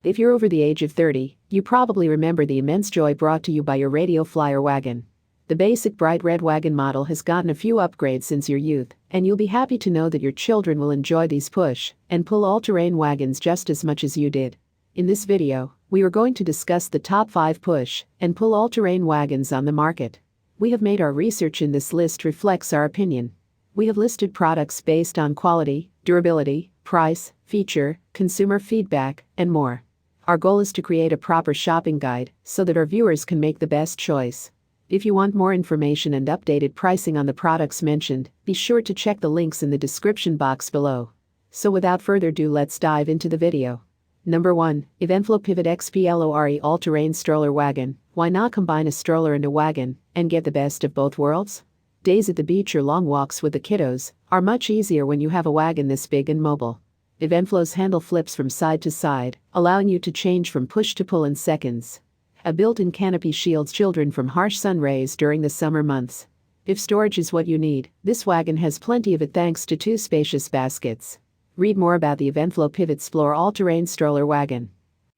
If you're over the age of 30, you probably remember the immense joy brought to you by your radio flyer wagon. The basic bright red wagon model has gotten a few upgrades since your youth, and you'll be happy to know that your children will enjoy these push and pull all-terrain wagons just as much as you did. In this video, we are going to discuss the top 5 push and pull all-terrain wagons on the market. We have made our research, and this list reflects our opinion. We have listed products based on quality, durability, price, feature, consumer feedback, and more. Our goal is to create a proper shopping guide so that our viewers can make the best choice. If you want more information and updated pricing on the products mentioned, be sure to check the links in the description box below. So without further ado, let's dive into the video. Number 1. Eventflo Pivot XPLORE All-Terrain Stroller Wagon. Why not combine a stroller and a wagon and get the best of both worlds? Days at the beach or long walks with the kiddos are much easier when you have a wagon this big and mobile. Eventflo's handle flips from side to side, allowing you to change from push to pull in seconds. A built-in canopy shields children from harsh sun rays during the summer months. If storage is what you need, this wagon has plenty of it thanks to 2 spacious baskets. Read more about the Eventflo Pivot Explore All-Terrain Stroller Wagon.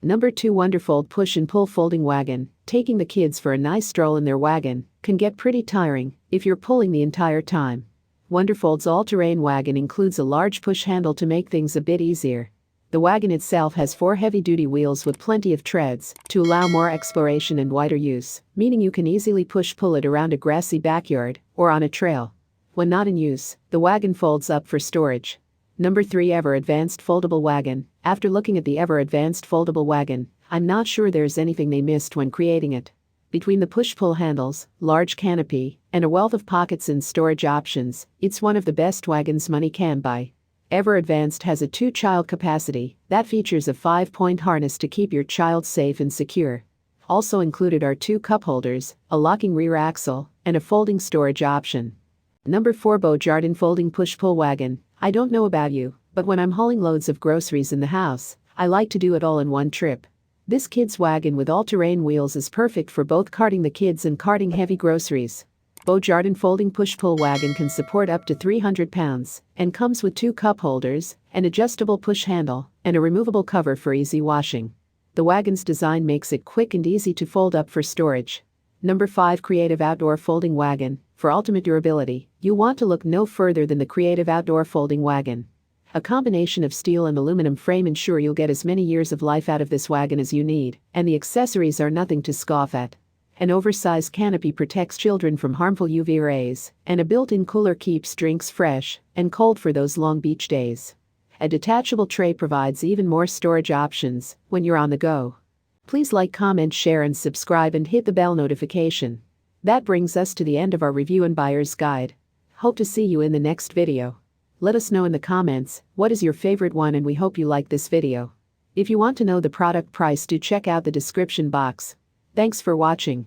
Number 2. Wonderfold Push and Pull Folding Wagon. Taking the kids for a nice stroll in their wagon can get pretty tiring if you're pulling the entire time. Wonderfold's all-terrain wagon includes a large push handle to make things a bit easier. The wagon itself has 4 heavy-duty wheels with plenty of treads to allow more exploration and wider use, meaning you can easily push-pull it around a grassy backyard or on a trail. When not in use, the wagon folds up for storage. Number 3. EverAdvanced Foldable Wagon. After looking at the EverAdvanced Foldable Wagon, I'm not sure there's anything they missed when creating it. Between the push-pull handles, large canopy, and a wealth of pockets and storage options, it's one of the best wagons money can buy. EverAdvanced has a 2-child capacity that features a 5-point harness to keep your child safe and secure. Also included are 2 cup holders, a locking rear axle, and a folding storage option. Number 4. Bojart Folding Push-Pull Wagon. I don't know about you, but when I'm hauling loads of groceries in the house, I like to do it all in one trip. This kid's wagon with all-terrain wheels is perfect for both carting the kids and carting heavy groceries. Bojart Folding Push-Pull Wagon can support up to 300 pounds and comes with 2 cup holders, an adjustable push handle, and a removable cover for easy washing. The wagon's design makes it quick and easy to fold up for storage. Number 5. Creative Outdoor Folding Wagon. For ultimate durability, you'll want to look no further than the Creative Outdoor Folding Wagon. A combination of steel and aluminum frame ensure you'll get as many years of life out of this wagon as you need, and the accessories are nothing to scoff at. An oversized canopy protects children from harmful UV rays, and a built-in cooler keeps drinks fresh and cold for those long beach days. A detachable tray provides even more storage options when you're on the go. Please like, comment, share, and subscribe, and hit the bell notification. That brings us to the end of our review and buyer's guide. Hope to see you in the next video. Let us know in the comments what is your favorite one, and we hope you like this video. If you want to know the product price, do check out the description box. Thanks for watching.